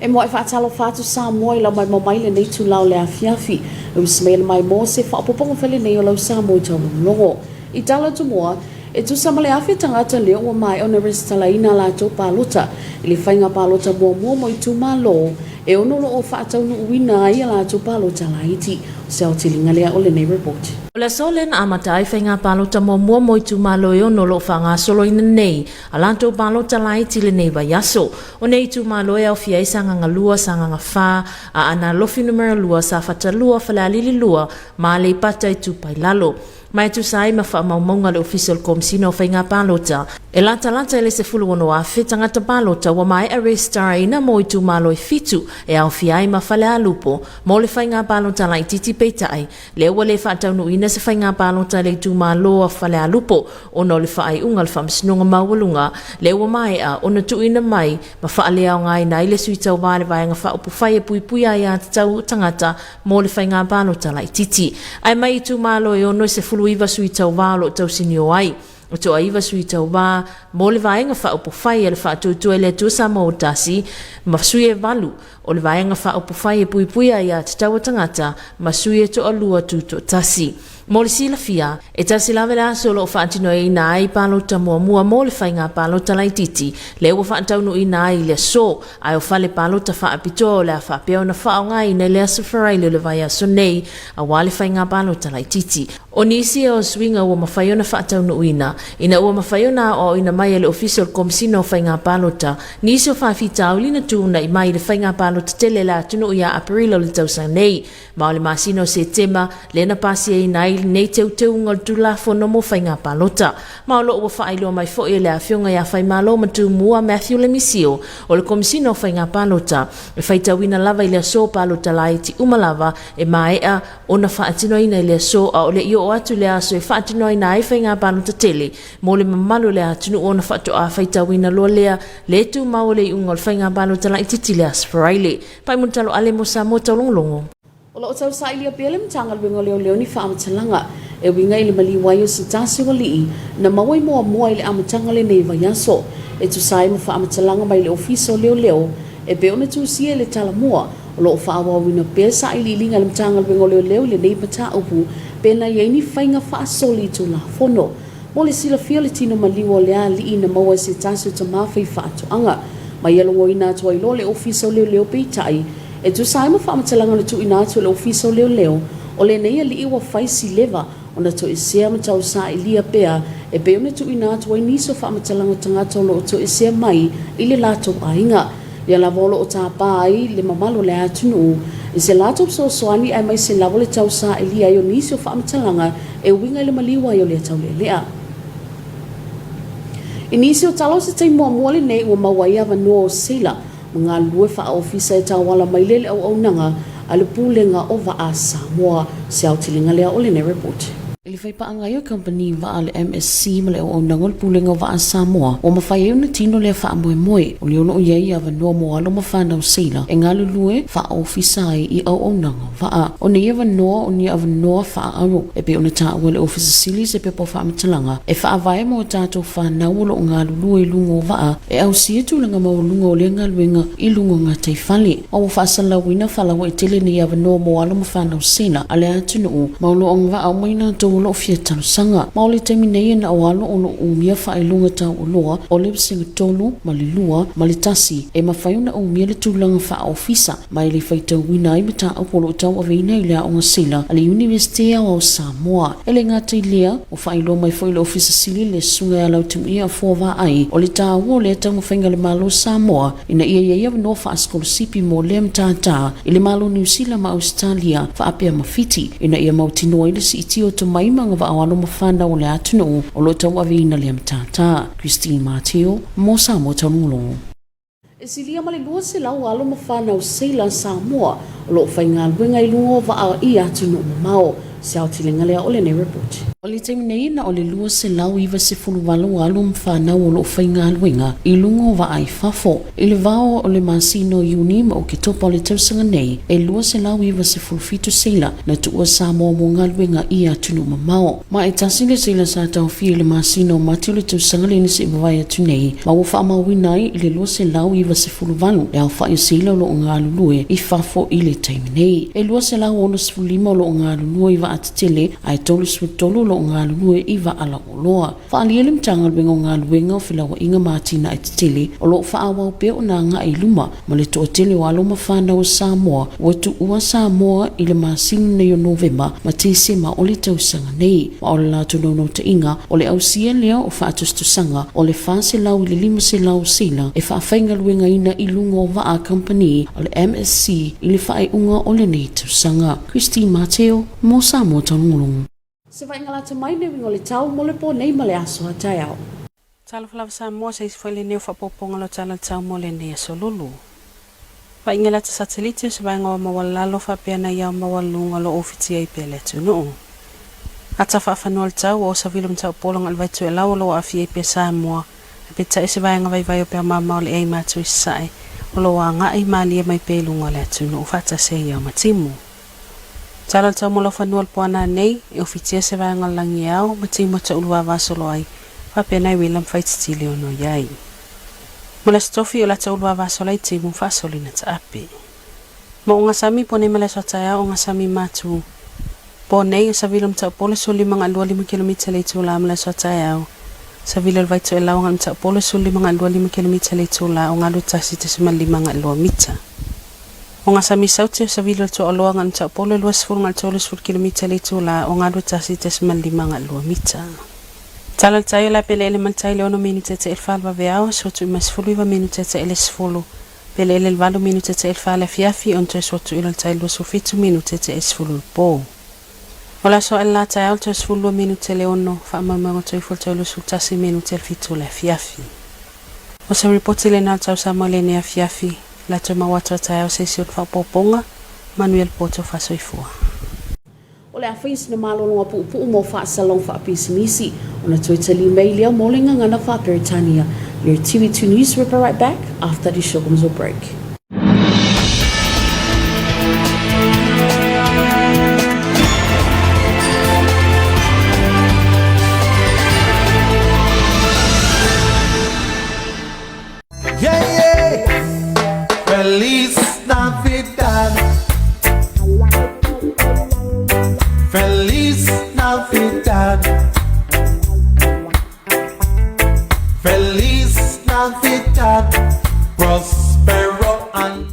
E mo e whaatalo whātu Samoa I lau mai mamaile nei tu lau lea fiafi. E usmele mai mo se whaapoponga whele nei o lau Samoa I Taulogologo. I tala tu moa, e tu samale awhi tangata leo ua mai o na resitala ina la tau pālota. I le whainga pālota mua mo I tu malo. E ono lo o whaatau nu uina ia la tau pālota la iti. Se au tilinga lea o le nei report. O le solen amatai whainga pālota mua mo I tu malo e ono lo whanga solo ina nei. A la tau pālota la iti le nei vai aso. O nei tu malo e au fia isanga ngā lua sanga ngā whā. A ana lofi numera lua sa whata lua whalalili lua. Ma le pata I tu pai lalo. Mai tu sai ma wha maumaunga le official komsino whainga pālota. E lata ele se fulu ono a whetangata pālota wa mai arrestara ina mo I tu malo I fitu e au fiai ma whale alupo. Mo le whainga pālota la I titi peitai. Le ua le whaataunu ina se whainga pālota le tu malo a whale alupo. Ono le whaai unga le whamsinonga mawalunga. Le ua mai a ona tu ina mai ma whaale au ngai na ile sui tau vale vai nga whaupu whai e pui ai a tau tangata mo le whainga pālota la I titi. Ai mai I tu malo e ono se fulu iwa sui tau valo tau sinio ai. O to aiva sui tau wā, mo le vaenga whaupo whai e le whaatutu e le tu Samoa tasi, ma sui e valu, o le vaenga whaupo whai e pui ai a te taua tangata, ma sui e to alua tu to tasi. Mo le sila fia, e tasi lawe la solo o whaatino e ina ai pālota mua mo le whainga pālota lai titi, le ua whaataunu ina ai le so, ai o whale pālota whaapito le a whaapeo na whaonga ina le asafarai le vai aso nei, a wale whainga pālota lai titi. O nisi o swinga ua mawhaiona whaataunu ina ua mawhaiona o ina mai le official komsino whainga pālota, nisi o whaafita au lina tūna I mai le whainga pālota tele la tunu ia aprilo le tausang nei, ma o le masino se tema, le na pasi e ina nei teu ngol tu la fono mo whainga pālota. Ma o lo ua whaailoa mai fo e le a whionga ia whai malo matu mua Matthew le misio o le komsino whainga pālota, e whaitawina lava I le so pālota la iti umalava e maea o na whaatino ina I le so a o le io o atu le aso e whaatino ina ai whainga pālota tele, mo le mamalu le atunu o na whaato a whaitawina loa lea le tu mau le ungol whainga pālota la iti tile asfaraile. Pai muntalo ale mo sa mo taulonglongo. O lo tau sa ilia pele mtanga wingo leo ni whaamatalaga e winga ile maliwai o sitasi o lii na mawai mua ile amatanga le nei vayaso e tu sai mo whaamatalaga mai le ofiso leo e be ona tu sia le tala mua o lo whaawawina pesa ili linga le mtanga wingo leo le nei pata upu pe na yeini whainga whaasoli tu la fono mo le sila fia le tino maliwa lea lii na mawai sitasi o tamawhai whaatoanga mai alongo ina tua ilo le ofiso leo peitai e tu sai mo whaamatalaga le tu ina atu le ofiso leo o le nei li iwa whaisi leva o na to isea matau sa ilia pea e pe ona tu ina atu ai niso whaamatalaga tangata o lo to isea mai I le lato ainga ia la volo o tāpā ai le mamalo le atunu I se lato so soani ai mai se lavo le tau sa ilia i o niso whaamatalaga e winga le maliwa i o le tau lea I nisi o talo se tei mua le nei ua mawai ava noa o Seila mga lue wha ofisa e tawala mai lele au nanga ale pulenga o wa a Samoa se au tilinga lea o le ne report. Ili fai paanga yo company wa ale MSC male o nangol pulenga wa a Samoa o mawhai na tino lea wha moe o leono o yei ava noa mo alo mawhanau Seila e ngā lulue wha ofisa I au nanga wa a o ne ava noa o ni ava noa wha aro e pe ona ta wale ofisa silis e pe po wha amatalanga e wha avae mo tato wha nauolo o ngā lulue lungo wa a e au sietu langa mau lungo o le ngā luenga I lungo ngā teifale o wa salawina whalawa e tele ni ava noa mo alo mawhanau Seila ale atunu maulo o ngā au maina to lo fia tanu sanga maoli temi nei na awalo ono umia fa ilunga tau loa o le singa tolu malilua malitasi e mafaiuna umia le tulanga fa ofisa mai le faita wina I mata apolo tau avina ile o Sila ale University o Samoa ele ngata ilea o fa ilo mai foi le ofisa sili le sunga ya lautum ia fova ai o le tau le tau fainga le malo Samoa ina ia no fa skol sipi mo le mtata ile malo New Zealand ma Australia fa apia mafiti ina ia mautino ile si itio to mai manga wa awano mawhanda o le atunu o lo tau avina le mtata Christine Mateo mo Samoa taulongo. E silia male lua se lau alo mawhana o Seila Samoa o lo whainga luenga I lungo wa a I atunu mao se au tilinga lea o le ne report. O le taimi nei na o le lua se lau iwa se fuluvalo alu mwhanau o lo whainga aluenga I lungo wa ai fafo. I le vao o le masino iuni ma o ke topa o le tausanga nei e lua se lau iwa se fulufito seila na tuua Samoa mo ngaluenga I atunu mamao. Ma e tasile seila sa tau fie le masino mati o le tausanga le nisi iwawai atu nei ma wo wha amawinai I le lua se lau iwa se fuluvalo le au wha i seila o lo ngalulue I fafo I le taimi nei. E lua se lau ono sifulima o lo ngalulue iwa atatele ai tolu sifutolu lo ngalulue iwa ala oloa. Wha aliele mtanga luenga o ngaluenga o filawa inga matina ai tatele o lo wha awa pe o na nga I luma ma le toa tele o alo mawhana o Samoa o tu ua Samoa I le masini nei o Novemba ma te sema o le tausanga nei ma o le lato nono ta inga o le ausia lea o wha atustusanga o le wha se lau I le lima se lau sila e wha whainga luenga ina I lunga o Waa Company o le MSC I le whae unga o le nei tausanga. Christine Mateo, mo Samoa Taulogologo. Se vai ngalata mai ne wingo le tau mo le po nei ma le aso hatai au. Tala falawa Samoa sa isi whaile neo whapoponga lo tala tau mo le nei aso lulu. Vai ngalata satelite se vai ngawa mawalalo whapea na iau mawalunga lo ofiti ai pele tunu. Ata whaafanua le tau o sa vilum tau polong al vaitu e lau lo afi ai pia Samoa. E pita isi vai ngawai vai o pia mamau le ei matu isai. O lo a ngai malia mai pelunga le tunu o whata se iau matimu. Tala tau mo lo whanua le puana nei, e ofitia se vai ngalangi au, matimu ta ulua vasolo ai, whapea nai William Faitstili ono iai. Mula stofi o la ta ulua vasolo ai timu fasoli na ta api. Mo unga sami pone mele sotaya unga sami matu. Po nei o sa vilum ta pole suli mga 2 kilomita le tula mele sotaya au. Sa vilul vaitu e lau ngang ta pole suli mga 2 kilomita le tula o ngalu tasi te semali mga 2 mita. O nga sami sauti sa vilul tu aloa ngang ta pole luas ful ngal tolus ful kilomita le tula o ngalu tasi te semali mga 2 mita. Talal tayo la pele ele mantai leono minute te elfalva veao sotu imas fuluiva minute te eles fulu. Pele ele elvalu minute te elfala fiafi onto sotu ilal tayo luas ufitu minute te es fulu po. Ola so ella tayo alto es fulu minute leono fa mamama to ifol tayo luas utasi minute elfitu la fiafi. O sa reporti le nal tayo Samoa le nea fiafi la to mawata tayo se siot fa poponga Manuel Poto fa soifua. O le awhaisi na malolonga pu'upu'u mo whaasalong whaapisimisi o na tuitali mailia molinga ngana whaperitania. Your TV2 News will be right back after the show comes a break. Yeah, yeah. Feliz Navidad. Feliz Navidad. Feliz Navidad. Prospero and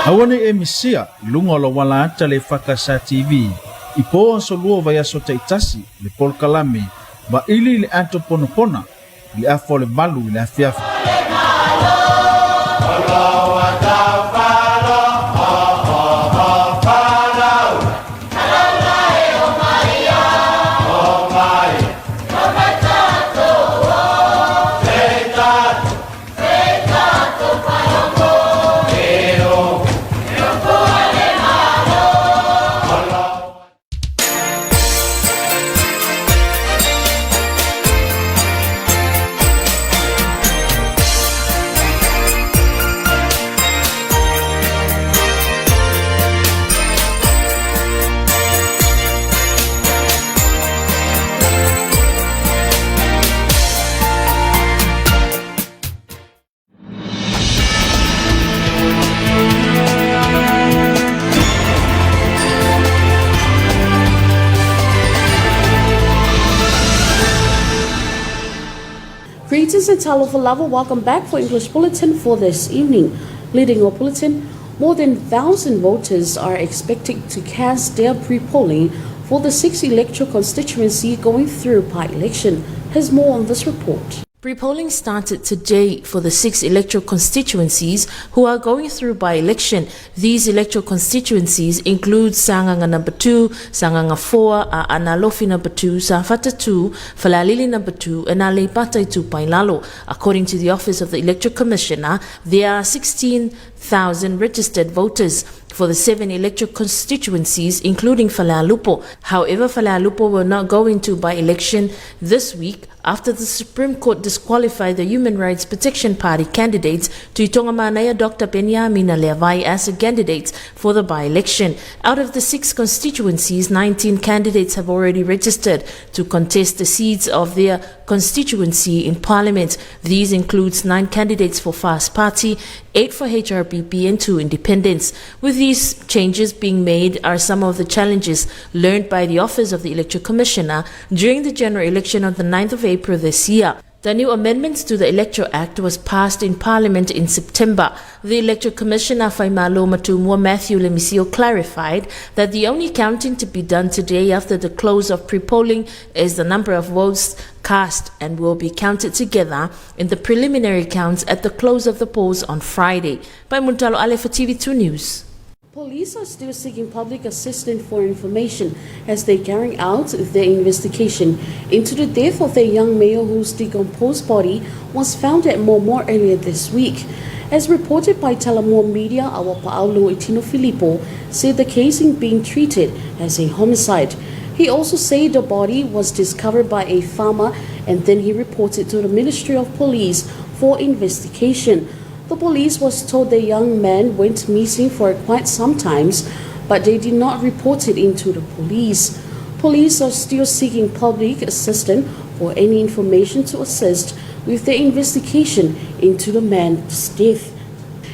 Awane e misia lunga lo wala ata le EFKS TV. Ipo so luo vai aso taitasi le polkalame ba ili le anto ponopona le afo le malu le afiafi. Greetings and talo for love. Welcome back for English Bulletin for this evening. Leading our bulletin, more than 1,000 voters are expected to cast their pre-polling for the 6th electoral constituency going through by-election. Here's more on this report. Pre-polling started today for the 6 electoral constituencies who are going through by-election. These electoral constituencies include Sanganga number 2, Sanganga 4, Analofi number 2, Safata 2, Falalili number 2, and Alepatai 2 Pailalo. According to the Office of the Electoral Commissioner, there are 16,000 registered voters. for the 7 electoral constituencies, including Falealupo. However, Falealupo will not go into by-election this week after the Supreme Court disqualified the Human Rights Protection Party candidates Tuitonga Manaya Dr. Benjamin Levi as candidates for the by-election. Out of the 6 constituencies, 19 candidates have already registered to contest the seats of their constituency in Parliament. These includes 9 candidates for Fast Party, 8 for HRPP and 2 independents. With these changes being made are some of the challenges learned by the Office of the Electoral Commissioner during the general election on the 9th of April this year. The new amendments to the Electoral Act was passed in Parliament in September. The Electoral Commissioner Faimalo Matumua Matthew Lemisio clarified that the only counting to be done today after the close of pre-polling is the number of votes cast and will be counted together in the preliminary counts at the close of the polls on Friday. By Muntalo Ale for TV2 News. Police are still seeking public assistance for information as they carry out their investigation into the death of a young male whose decomposed body was found at Momo earlier this week. As reported by Talamua Media, our Paulo Itino Filippo said the case is being treated as a homicide. He also said the body was discovered by a farmer and then he reported to the Ministry of Police for investigation. The police was told the young man went missing for quite some time, but they did not report it into the police. Police are still seeking public assistance for any information to assist with the investigation into the man's death.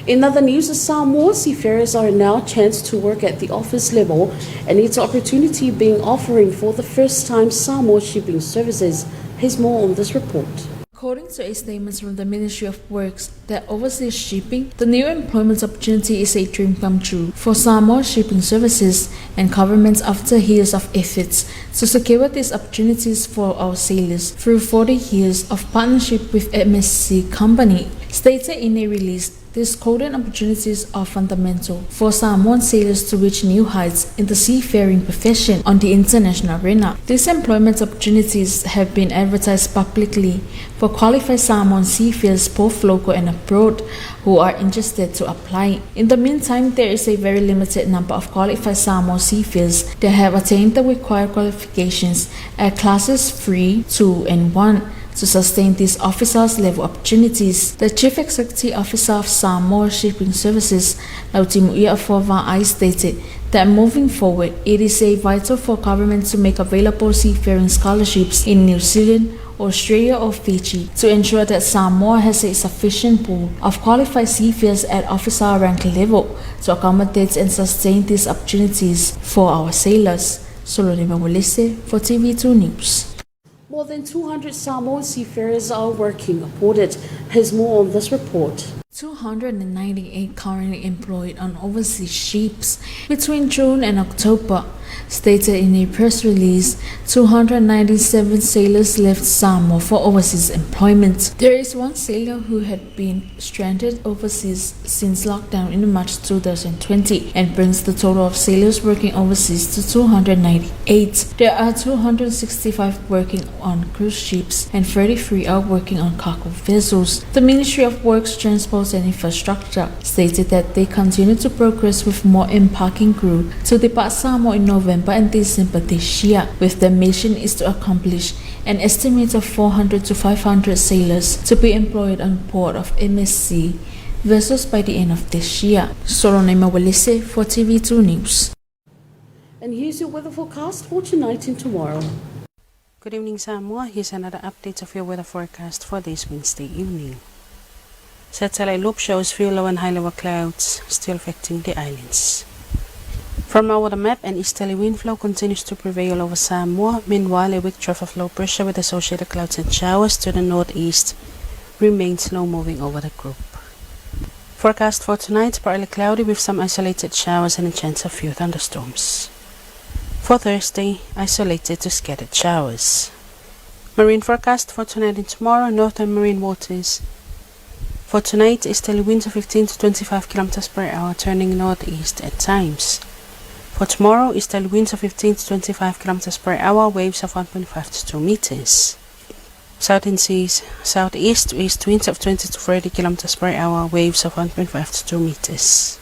In other news, Samoa seafarers are now chanced to work at the office level and its opportunity being offering for the first time Samoa shipping services. Here's more on this report. According to a statement from the Ministry of Works that oversees shipping, the new employment opportunity is a dream come true for Samoa shipping services and governments after years of efforts to secure these opportunities for our sailors through 40 years of partnership with MSC Company. Stated in a release, these golden opportunities are fundamental for Samoan sailors to reach new heights in the seafaring profession on the international arena. These employment opportunities have been advertised publicly for qualified Samoan seafarers both local and abroad who are interested to apply. In the meantime, there is a very limited number of qualified Samoan seafarers that have attained the required qualifications at classes 3, 2, and 1. To sustain these officers' level opportunities, the Chief Executive Officer of Samoa Shipping Services, Lautimuia Afova'ai, stated that moving forward, it is vital for government to make available seafaring scholarships in New Zealand, Australia or Fiji to ensure that Samoa has a sufficient pool of qualified seafarers at officer rank level to accommodate and sustain these opportunities for our sailors. Solonema Walese for TV2 News. More than 200 Samoan seafarers are working, reported. Here's more on this report. 298 currently employed on overseas ships between June and October. Stated in a press release, 297 sailors left Samoa for overseas employment. There is one sailor who had been stranded overseas since lockdown in March 2020 and brings the total of sailors working overseas to 298. There are 265 working on cruise ships and 33 are working on cargo vessels. The Ministry of Works, Transport and Infrastructure stated that they continue to progress with more embarking crew to depart Samoa in November and December this year, with their mission is to accomplish an estimate of 400 to 500 sailors to be employed on board of MSC vessels by the end of this year. Solonema Walese for TV2 News. And here's your weather forecast for tonight and tomorrow. Good evening, Samoa. Here's another update of your weather forecast for this Wednesday evening. Satellite loop shows few low and high level clouds still affecting the islands. From our weather map, an easterly wind flow continues to prevail over Samoa. Meanwhile, a weak trough of low pressure with associated clouds and showers to the northeast remains slow moving over the group. Forecast for tonight, partly cloudy with some isolated showers and a chance of few thunderstorms. For Thursday, isolated to scattered showers. Marine forecast for tonight and tomorrow, northern marine waters. For tonight, easterly winds of 15 to 25 km per hour turning northeast at times. For tomorrow, easterly winds of 15 to 25 km per hour, waves of 1.5 to 2 meters. Southern seas, southeast to east winds of 20 to 30 km per hour, waves of 1.5 to 2 meters.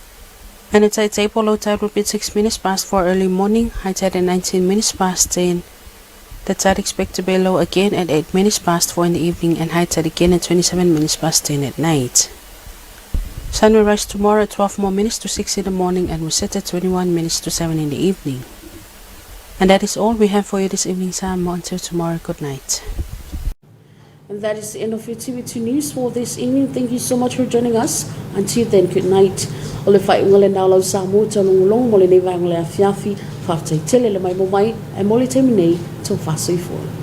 And it's at table low tide will be 6 minutes past 4 early morning, high tide at 19 minutes past 10. The tide expect to be low again at 8 minutes past 4 in the evening and high tide again at 27 minutes past 10 at night. Sun will rise tomorrow at 12 more minutes to 6 in the morning and will set at 21 minutes to 7 in the evening. And that is all we have for you this evening, Samoa. Until tomorrow, good night. And that is the end of your TV2 News for this evening. Thank you so much for joining us. Until then, good night. O le whai unga le nālau Samoa talongolongo mo le nei vai ngole a fiafi, whaftai tele le mai mo mai, e mole te minei, tau whasoi fua.